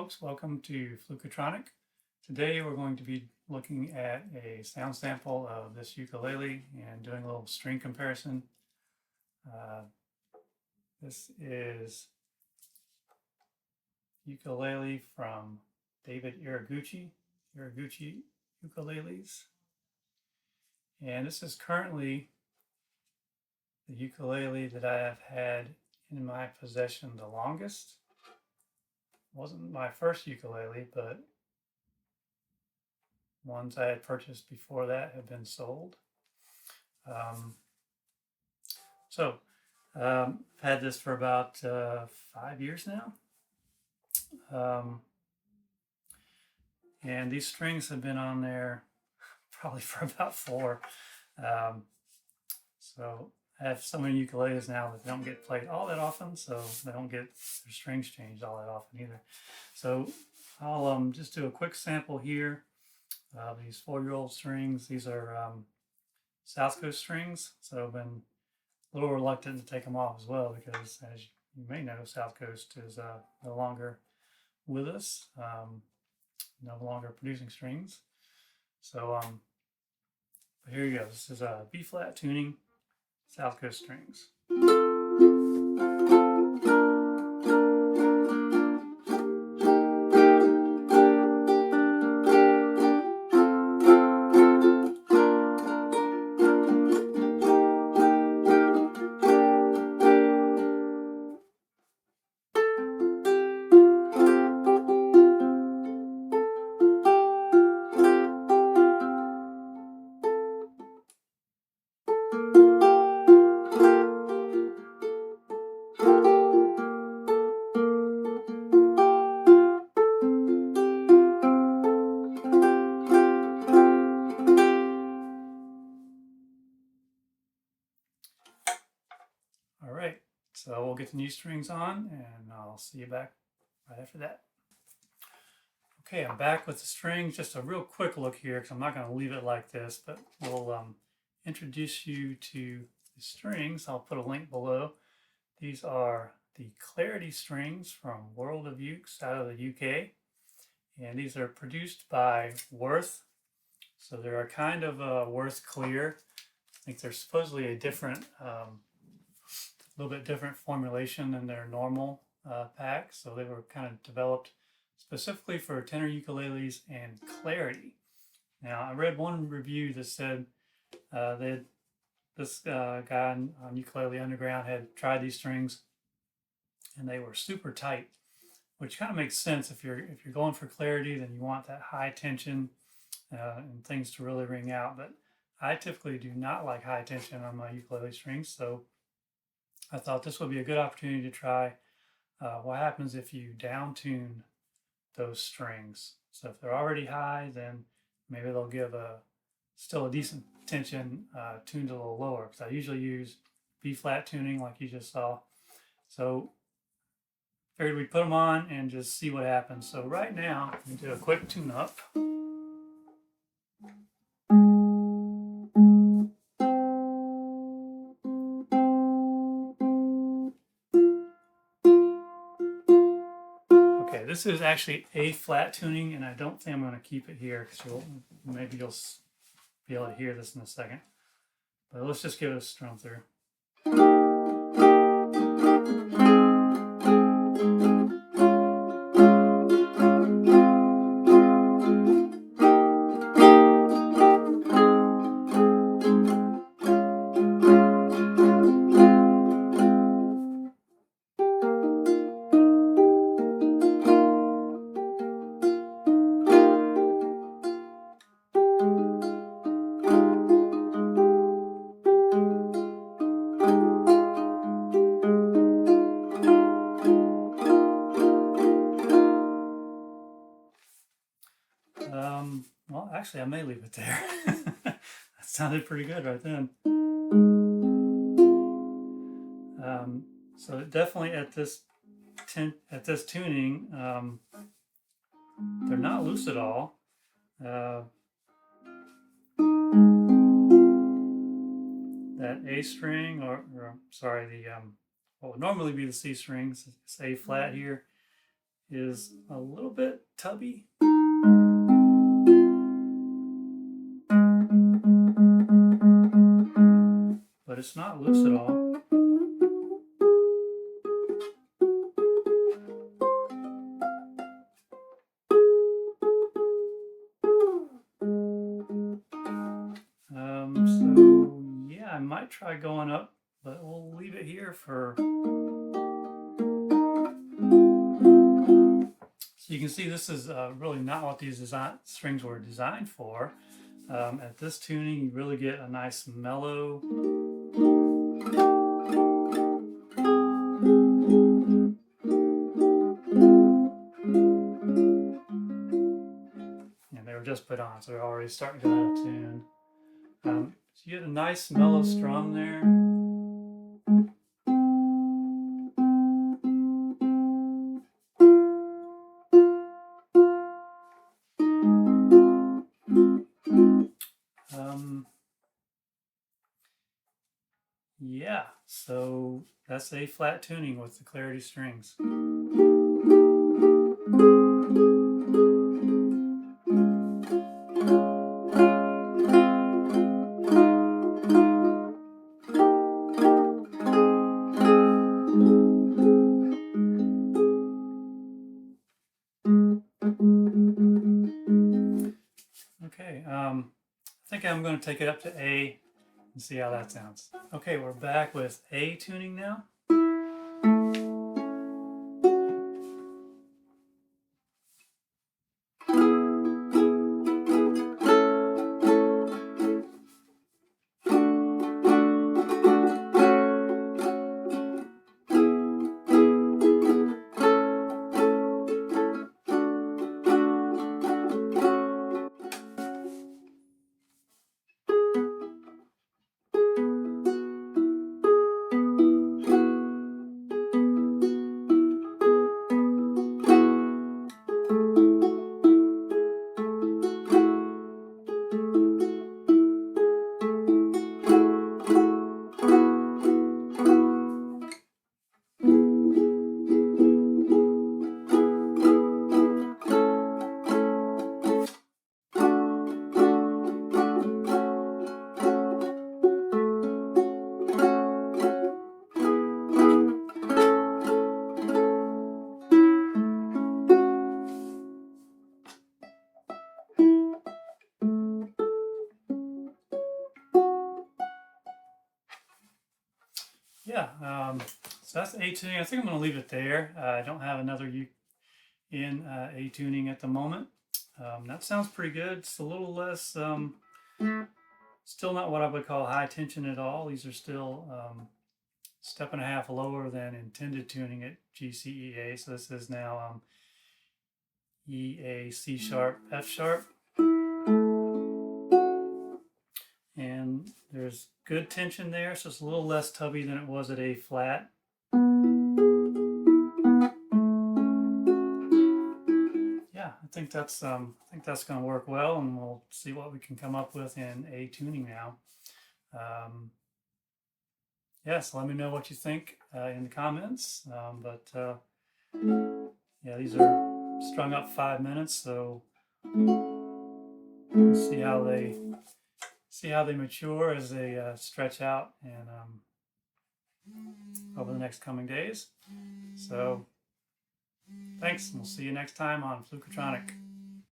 folks, welcome to Fluketronic. Today we're going to be looking at a sound sample of this ukulele and doing a little string comparison. This is ukulele from David Iriguchi Ukuleles. And this is currently the ukulele that I have had in my possession the longest. Wasn't my first ukulele, but ones I had purchased before that have been sold. I've had this for about 5 years now. And these strings have been on there probably for about 4. So I have so many ukuleles now that they don't get played all that often, so they don't get their strings changed all that often either. So I'll just do a quick sample here of these 4-year-old strings. These are South Coast strings, so I've been a little reluctant to take them off as well because, as you may know, South Coast is no longer with us, no longer producing strings. So but here you go. This is a B-flat tuning, South Coast strings. All right, so we'll get the new strings on and I'll see you back right after that. Okay, I'm back with the strings. Just a real quick look here because I'm not going to leave it like this, but we'll introduce you to the strings. I'll put a link below. These are the Clarity strings from Worldofukes out of the UK. And these are produced by Worth. So they're a kind of Worth Clear. I think they're supposedly a different little bit different formulation than their normal packs. So they were kind of developed specifically for tenor ukuleles and clarity. Now, I read one review that said that this guy on Ukulele Underground had tried these strings and they were super tight, which kind of makes sense. If you're going for clarity, then you want that high tension and things to really ring out. But I typically do not like high tension on my ukulele strings, so I thought this would be a good opportunity to try what happens if you down tune those strings. So if they're already high, then maybe they'll give still a decent tension tuned a little lower, because I usually use B-flat tuning like you just saw. So figured we'd put them on and just see what happens. So right now, we do a quick tune up. Okay, this is actually A-flat tuning, and I don't think I'm going to keep it here because maybe you'll be able to hear this in a second. But let's just give it a strum through. Well, actually, I may leave it there. That sounded pretty good right then. So definitely at this tuning, they're not loose at all. That A string, or sorry, what would normally be the C strings, it's A flat here, is a little bit tubby. But it's not loose at all. So yeah, I might try going up, but we'll leave it here for... So you can see this is really not what these strings were designed for. At this tuning, you really get a nice mellow and they were just put on, so they're already starting to go out of tune. So you get a nice mellow strum there. Yeah, so that's A flat tuning with the Clarity strings. Okay, I think I'm going to take it up to A and see how that sounds. Okay, we're back with A tuning now. Yeah, so that's A tuning. I think I'm going to leave it there. I don't have another in A tuning at the moment. That sounds pretty good. It's a little less, still not what I would call high tension at all. These are still step and a half lower than intended tuning at G, C, E, A. So this is now E, A, C sharp, F sharp. And there's good tension there, so it's a little less tubby than it was at A flat. Yeah, I think that's going to work well, and we'll see what we can come up with in A tuning now. Yeah, so let me know what you think in the comments. Yeah, these are strung up 5 minutes, so we'll see how they mature as they stretch out and over the next coming days. So thanks, and we'll see you next time on Fluketronic.